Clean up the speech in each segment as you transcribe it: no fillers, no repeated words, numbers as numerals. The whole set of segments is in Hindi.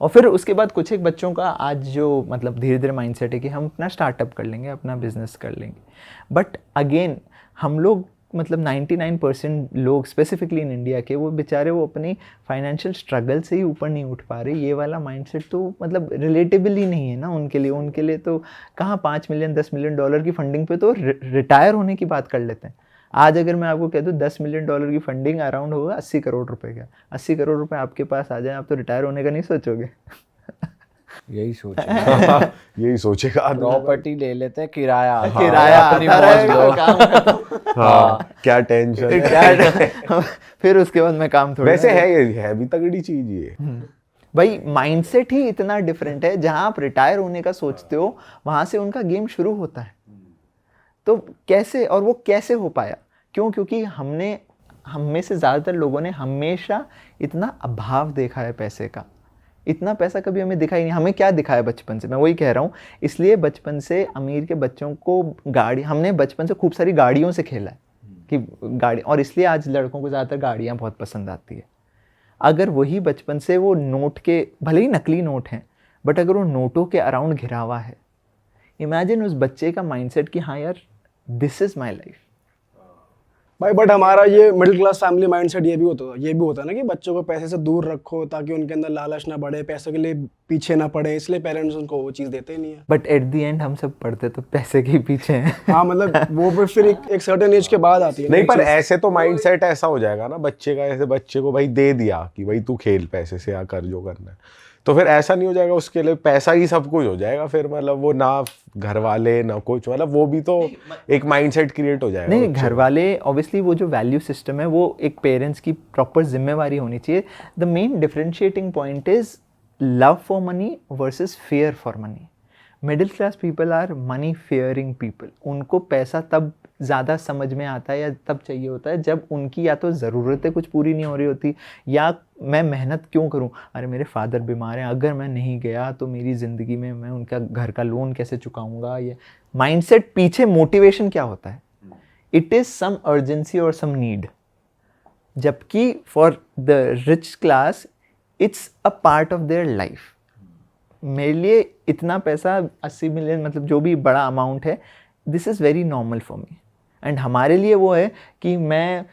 और फिर उसके बाद कुछ एक बच्चों का आज जो मतलब धीरे धीरे माइंडसेट है कि हम अपना स्टार्टअप कर लेंगे, अपना बिजनेस कर लेंगे। बट अगेन हम लोग मतलब 99% लोग स्पेसिफिकली इन इंडिया के वो बेचारे वो अपनी फाइनेंशियल स्ट्रगल से ही ऊपर नहीं उठ पा रहे। ये वाला माइंडसेट तो मतलब रिलेटेबल ही नहीं है ना उनके लिए। उनके लिए तो कहाँ 5 मिलियन 10 मिलियन डॉलर की फंडिंग पे तो रिटायर होने की बात कर लेते हैं। आज अगर मैं आपको कह दूँ 10 मिलियन डॉलर की फंडिंग अराउंड होगा 80 करोड़ रुपए का, 80 करोड़ रुपए आपके पास आ जाए, आप तो रिटायर होने का नहीं सोचोगे। यही सोचेगा। यही सोचेगा। प्रॉपर्टी ले लेते हैं, किराया किराया अपनी आता मौज लो। रहेगा, काम खत्म। हाँ, क्या टेंशन है। फिर उसके बाद मैं काम थोड़ा वैसे है भी तगड़ी चीज ये। भाई माइंडसेट ही इतना डिफरेंट है। जहां आप रिटायर होने का सोचते हो वहां से उनका गेम शुरू होता है। तो कैसे, और वो कैसे हो पाया? क्यों? क्योंकि हम में से ज़्यादातर लोगों ने हमेशा इतना अभाव देखा है पैसे का। इतना पैसा कभी हमें दिखा ही नहीं। हमें क्या दिखा है बचपन से, मैं वही कह रहा हूँ। इसलिए बचपन से अमीर के बच्चों को हमने बचपन से खूब सारी गाड़ियों से खेला है कि गाड़ी, और इसलिए आज लड़कों को ज़्यादातर गाड़ियाँ बहुत पसंद आती है। अगर वही बचपन से वो नोट के, भले ही नकली नोट हैं, बट अगर वो नोटों के अराउंड घिरा हुआ है, इमेजिन उस बच्चे का माइंडसेट कि हाँ यार दिस इज़ माई लाइफ। भाई बट हमारा ये मिडिल क्लास फैमिली माइंडसेट ये भी होता है ना कि बच्चों को पैसे से दूर रखो ताकि उनके अंदर लालच ना बढ़े, पैसों के लिए पीछे ना पड़े, इसलिए पेरेंट्स उनको वो चीज़ देते ही नहीं है। बट एट द एंड हम सब पढ़ते तो पैसे के पीछे हैं। हाँ मतलब वो फिर एक सर्टेन एज के बाद आती है। नहीं, पर ऐसे तो माइंडसेट ऐसा हो जाएगा ना बच्चे का, ऐसे बच्चे को भाई दे दिया कि भाई तू खेल पैसे से या कर जो करना है, तो फिर ऐसा नहीं हो जाएगा उसके लिए पैसा ही सब कुछ हो जाएगा। फिर मतलब वो ना घर वाले ना कुछ, मतलब वो भी तो एक माइंडसेट क्रिएट हो जाएगा। नहीं, घर वाले ऑब्वियसली वो जो वैल्यू सिस्टम है वो एक पेरेंट्स की प्रॉपर जिम्मेवारी होनी चाहिए। The main differentiating point is love for money versus fear for money. Middle class people are money fearing people. उनको पैसा तब ज़्यादा समझ में आता है या तब चाहिए होता है जब उनकी या तो ज़रूरतें कुछ पूरी नहीं हो रही होती, या मैं मेहनत क्यों करूं, अरे मेरे फादर बीमार हैं, अगर मैं नहीं गया तो मेरी ज़िंदगी में मैं उनका घर का लोन कैसे चुकाऊंगा। ये माइंडसेट पीछे मोटिवेशन क्या होता है? इट इज़ सम अर्जेंसी और सम नीड। जबकि for the rich class it's a part of their life. मेरे लिए इतना पैसा 80 मिलियन मतलब जो भी बड़ा अमाउंट है, this is very normal for me. And हमारे लिए वो है कि मैं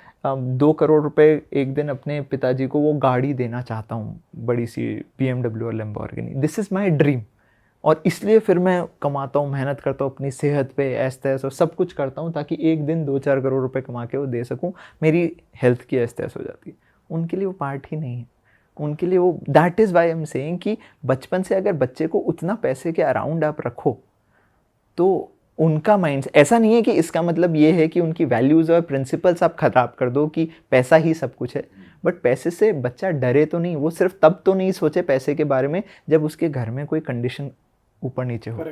2 करोड़ रुपए एक दिन अपने पिताजी को वो गाड़ी देना चाहता हूँ, बड़ी सी BMW और Lamborghini. This is my dream. और इसलिए फिर मैं कमाता हूँ, मेहनत करता हूँ, अपनी सेहत पे ऐस तैस और सब कुछ करता हूँ ताकि एक दिन 2-4 करोड़ रुपए कमा के वो दे सकूँ। मेरी हेल्थ की ऐस तैस हो जाती है। उनके लिए वो पार्ट ही नहीं है। उनके लिए वो, that is why I am saying कि बचपन से अगर बच्चे को उतना पैसे के अराउंड आप रखो तो उनका माइंड, ऐसा नहीं है कि इसका मतलब ये है कि उनकी वैल्यूज़ और प्रिंसिपल्स आप ख़राब कर दो कि पैसा ही सब कुछ है। बट पैसे से बच्चा डरे तो नहीं। वो सिर्फ तब तो नहीं सोचे पैसे के बारे में जब उसके घर में कोई कंडीशन ऊपर नीचे हो।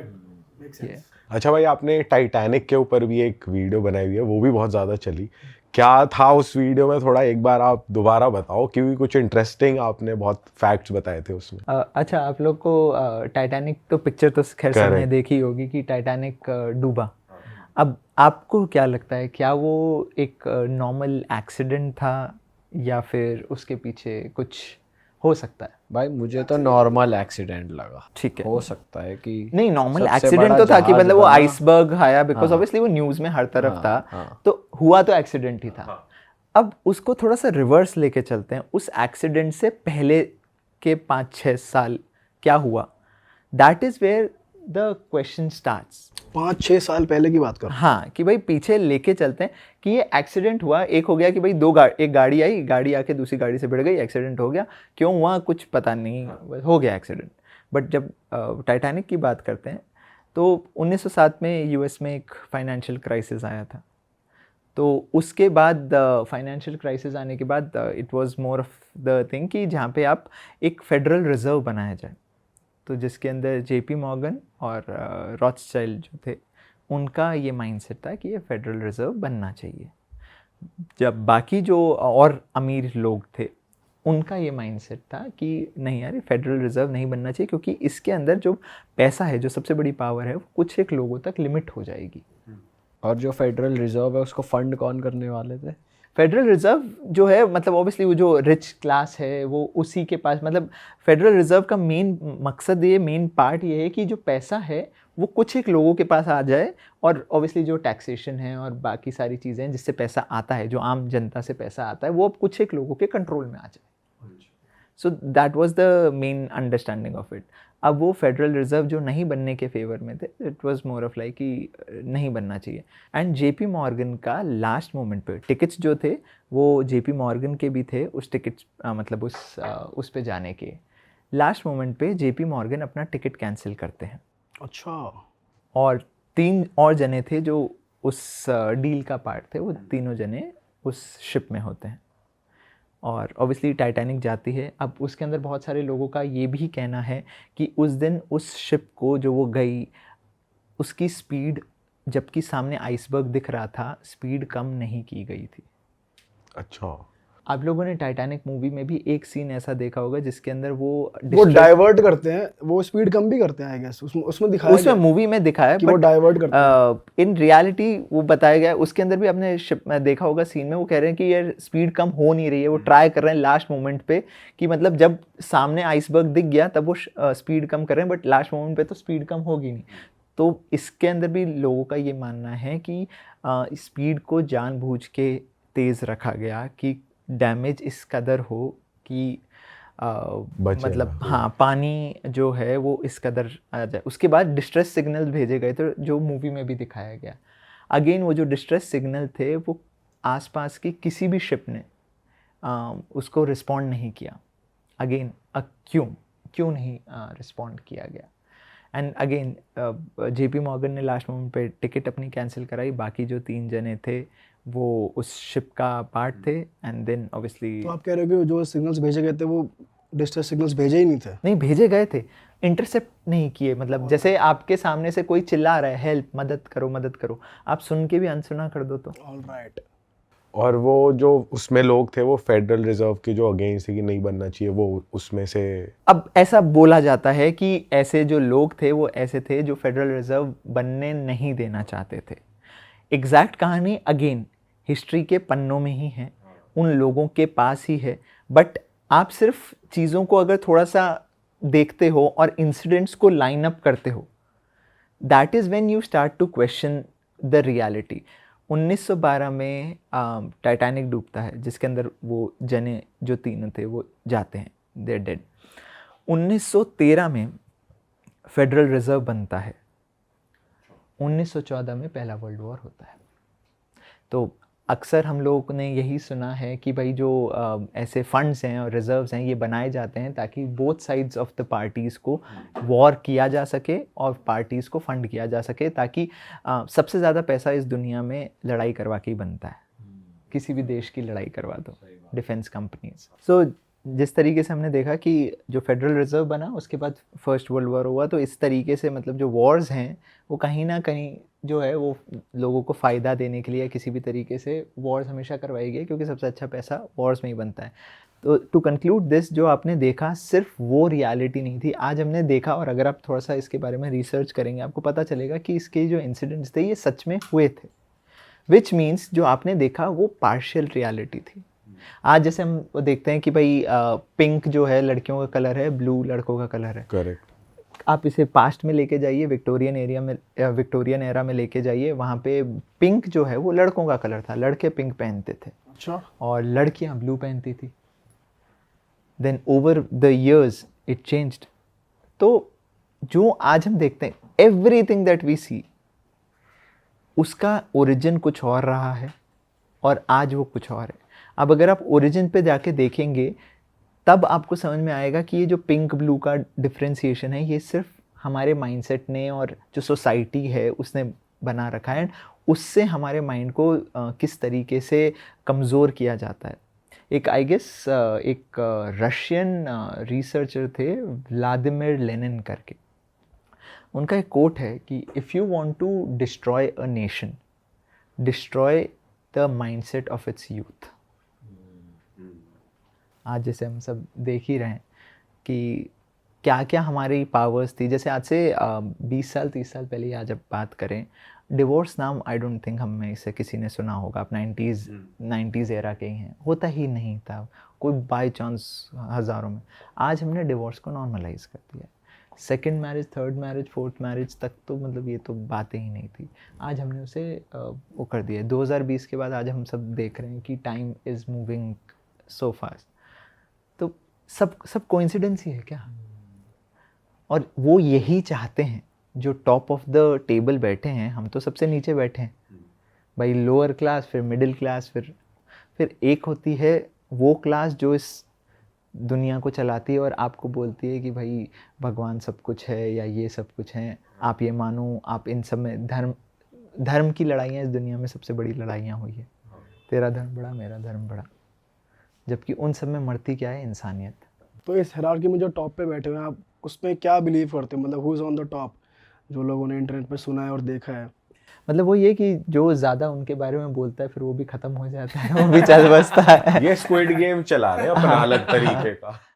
अच्छा भाई, आपने टाइटैनिक के ऊपर भी एक वीडियो बनाई हुई है, वो भी बहुत ज़्यादा चली। क्या था उस वीडियो में, थोड़ा एक बार आप दोबारा बताओ, क्योंकि कुछ इंटरेस्टिंग आपने बहुत फैक्ट्स बताए थे उसमें। अच्छा, आप लोग को टाइटैनिक तो पिक्चर तो खैर सबने देखी होगी कि टाइटैनिक डूबा। अब आपको क्या लगता है, क्या वो एक नॉर्मल एक्सीडेंट था या फिर उसके पीछे कुछ हो सकता है? भाई मुझे तो नॉर्मल एक्सीडेंट लगा। ठीक है, हो सकता है कि नहीं नॉर्मल एक्सीडेंट तो था कि मतलब वो आइसबर्ग आया, बिकॉज ऑब्वियसली वो न्यूज़ में हर तरफ था। तो हुआ तो एक्सीडेंट ही था। अब उसको थोड़ा सा रिवर्स लेके चलते हैं। उस एक्सीडेंट से पहले के 5-6 साल क्या हुआ, that is where the question starts. 5-6 साल पहले की बात कर। हाँ, कि भाई पीछे लेके चलते हैं कि ये एक्सीडेंट हुआ। एक हो गया कि भाई एक गाड़ी आई, गाड़ी आके दूसरी गाड़ी से भिड़ गई, एक्सीडेंट हो गया। क्यों हुआ कुछ पता नहीं, हो गया एक्सीडेंट। बट जब टाइटैनिक की बात करते हैं तो 1907 में यूएस में एक फाइनेंशियल क्राइसिस आया था। तो उसके बाद फाइनेंशियल क्राइसिस आने के बाद it was more of the thing कि जहाँ पे आप एक फेडरल रिजर्व बनाया जाए, तो जिसके अंदर JP मॉर्गन और रॉथस्चाइल्ड जो थे, उनका ये माइंडसेट था कि ये फेडरल रिजर्व बनना चाहिए। जब बाकी जो और अमीर लोग थे उनका ये माइंडसेट था कि नहीं यार, फेडरल रिजर्व नहीं बनना चाहिए, क्योंकि इसके अंदर जो पैसा है, जो सबसे बड़ी पावर है, वो कुछ एक लोगों तक लिमिट हो जाएगी। और जो फेडरल रिजर्व है उसको फंड कौन करने वाले थे? फेडरल रिजर्व जो है मतलब ऑब्वियसली वो जो रिच क्लास है वो उसी के पास, मतलब फेडरल रिजर्व का मेन मकसद, ये मेन पार्ट ये है कि जो पैसा है वो कुछ एक लोगों के पास आ जाए, और ऑब्वियसली जो टैक्सेशन है और बाकी सारी चीज़ें हैं जिससे पैसा आता है, जो आम जनता से पैसा आता है, वो अब कुछ एक लोगों के कंट्रोल में आ जाए. So that was the main understanding of it. अब वो फेडरल रिजर्व जो नहीं बनने के फेवर में थे, it was more of like कि नहीं बनना चाहिए. एंड जेपी मॉर्गन का लास्ट मोमेंट पे टिकट्स जो थे वो जेपी मॉर्गन के भी थे उस टिकट्स मतलब उस पे जाने के. लास्ट मोमेंट पे जेपी मॉर्गन अपना टिकट कैंसिल करते हैं. अच्छा. और 3 और जने थे जो उस डील का पार्ट थे, वो तीनों जने उस शिप में होते हैं. और ऑब्वियसली टाइटैनिक जाती है. अब उसके अंदर बहुत सारे लोगों का ये भी कहना है कि उस दिन उस शिप को जो वो गई, उसकी स्पीड, जबकि सामने आइसबर्ग दिख रहा था, स्पीड कम नहीं की गई थी. अच्छा. आप लोगों ने टाइटैनिक मूवी में भी एक सीन ऐसा देखा होगा जिसके अंदर वो डाइवर्ट करते हैं, वो स्पीड कम भी करते हैं आई गेस. उसमें दिखाया उसमें मूवी में दिखाया कि वो डाइवर्ट करते हैं. इन रियलिटी वो बताया गया है. उसके अंदर भी आपने शिप में देखा होगा सीन में, वो कह रहे हैं कि यार स्पीड कम हो नहीं रही है, वो ट्राई कर रहे हैं लास्ट मोमेंट पे कि मतलब जब सामने आइसबर्ग दिख गया तब वो स्पीड कम कर रहे हैं, बट लास्ट मोमेंट पे तो स्पीड कम होगी नहीं. तो इसके अंदर भी लोगों का ये मानना है कि स्पीड को जानबूझ के तेज़ रखा गया कि डैमेज इस कदर हो कि मतलब हाँ पानी जो है वो इस कदर आ जाए. उसके बाद डिस्ट्रेस सिग्नल भेजे गए थे जो मूवी में भी दिखाया गया. अगेन वो जो डिस्ट्रेस सिग्नल थे वो आसपास की किसी भी शिप ने उसको रिस्पॉन्ड नहीं किया. अगेन क्यों नहीं रिस्पॉन्ड किया गया. एंड अगेन जेपी मॉर्गन ने लास्ट मोमेंट पे टिकट अपनी कैंसिल कराई. बाकी जो 3 जने थे वो उस शिप का पार्ट थे. एंड देन ऑब्वियसली तो आप कह रहे हो कि जो सिग्नल्स भेजे गए थे वो डिस्ट्रेस सिग्नल्स भेजे ही नहीं थे? नहीं भेजे गए थे, इंटरसेप्ट नहीं किए. मतलब जैसे आपके सामने से कोई चिल्ला रहा है हेल्प, मदद करो मदद करो, आप सुन के भी अनसुना कर दो तो. ऑलराइट. और वो जो उसमें लोग थे वो फेडरल रिजर्व के जो अगेंस्ट थे कि नहीं बनना चाहिए, वो उसमें से. अब ऐसा बोला जाता है कि ऐसे जो लोग थे वो ऐसे थे जो फेडरल रिजर्व बनने नहीं देना चाहते थे. एग्जैक्ट कहानी अगेन हिस्ट्री के पन्नों में ही है, उन लोगों के पास ही है. बट आप सिर्फ चीज़ों को अगर थोड़ा सा देखते हो और इंसिडेंट्स को लाइन अप करते हो, that is when you start to question the reality. 1912 में टाइटैनिक डूबता है जिसके अंदर वो जने जो 3 थे वो जाते हैं, दे आर डेड. 1913 में फेडरल रिजर्व बनता है. 1914 में पहला वर्ल्ड वॉर होता है. तो अक्सर हम लोगों ने यही सुना है कि भाई जो ऐसे फंड्स हैं और रिजर्व्स हैं ये बनाए जाते हैं ताकि both sides of the parties को वॉर किया जा सके और पार्टीज़ को फंड किया जा सके, ताकि सबसे ज़्यादा पैसा इस दुनिया में लड़ाई करवा के ही बनता है. किसी भी देश की लड़ाई करवा दो, डिफेंस कंपनीज. सो जिस तरीके से हमने देखा कि जो फेडरल रिजर्व बना उसके बाद फर्स्ट वर्ल्ड वॉर हुआ, तो इस तरीके से मतलब जो वॉर्स हैं वो कहीं ना कहीं जो है वो लोगों को फ़ायदा देने के लिए किसी भी तरीके से वॉर्स हमेशा करवाई गई, क्योंकि सबसे अच्छा पैसा वॉर्स में ही बनता है. तो टू कंक्लूड दिस, जो आपने देखा सिर्फ वो रियलिटी नहीं थी. आज हमने देखा, और अगर आप थोड़ा सा इसके बारे में रिसर्च करेंगे आपको पता चलेगा कि इसके जो इंसिडेंट्स थे ये सच में हुए थे. विच मीन्स जो आपने देखा वो पार्शियल रियलिटी थी. आज जैसे हम वो देखते हैं कि भाई पिंक जो है लड़कियों का कलर है, ब्लू लड़कों का कलर है. करेक्ट. आप इसे पास्ट में लेके जाइए, विक्टोरियन एरा में लेके जाइए, वहाँ पे पिंक जो है वो लड़कों का कलर था, लड़के पिंक पहनते थे. अच्छा. और लड़कियाँ ब्लू पहनती थी. Then over the years it changed. तो जो आज हम देखते हैं एवरीथिंग दैट वी सी, उसका ओरिजिन कुछ और रहा है और आज वो कुछ और है. अब अगर आप ओरिजिन पे जाके देखेंगे तब आपको समझ में आएगा कि ये जो पिंक ब्लू का डिफ्रेंसिएशन है ये सिर्फ हमारे माइंडसेट ने और जो सोसाइटी है उसने बना रखा है. उससे हमारे माइंड को किस तरीके से कमज़ोर किया जाता है. एक आई गेस एक रशियन रिसर्चर थे व्लादिमीर लेनिन करके, उनका एक कोट है कि if you want to destroy a nation, destroy the mindset of its youth. आज जैसे हम सब देख ही रहे हैं कि क्या क्या हमारी पावर्स थी। जैसे आज से 20 साल 30 साल पहले आज अब बात करें, डिवोर्स नाम आई डोंट थिंक हम में से किसी ने सुना होगा। आप 90s एरा के ही हैं, होता ही नहीं था, कोई बाय चांस हज़ारों में। आज हमने डिवोर्स को नॉर्मलाइज कर दिया। Second marriage, third marriage, fourth marriage तक तो मतलब ये तो बातें ही नहीं थी। आज हमने उसे वो कर दिया। 2020 के बाद आज हम सब देख रहे हैं कि time is moving so fast. तो सब कोइंसिडेंस ही है क्या? और वो यही चाहते हैं जो टॉप ऑफ द टेबल बैठे हैं। हम तो सबसे नीचे बैठे हैं भाई, लोअर क्लास, फिर मिडिल क्लास, फिर एक होती है वो क्लास जो इस दुनिया को चलाती है और आपको बोलती है कि भाई भगवान सब कुछ है या ये सब कुछ है, आप ये मानो। आप इन सब में धर्म की लड़ाइयाँ इस दुनिया में सबसे बड़ी लड़ाइयाँ हुई है, तेरा धर्म बड़ा मेरा धर्म बड़ा, जबकि उन सब में मरती क्या है? इंसानियत। तो इस हायरार्की में जो टॉप पे बैठे हुए हैं, आप उसमें क्या बिलीव करते हो? मतलब who is on the top, जो लोगों ने इंटरनेट पे सुना है और देखा है? मतलब वो ये कि जो ज़्यादा उनके बारे में बोलता है फिर वो भी ख़त्म हो जाता है, वो भी चल बसता है। ये स्क्विड गेम चला रहे हैं अपना अलग तरीके का।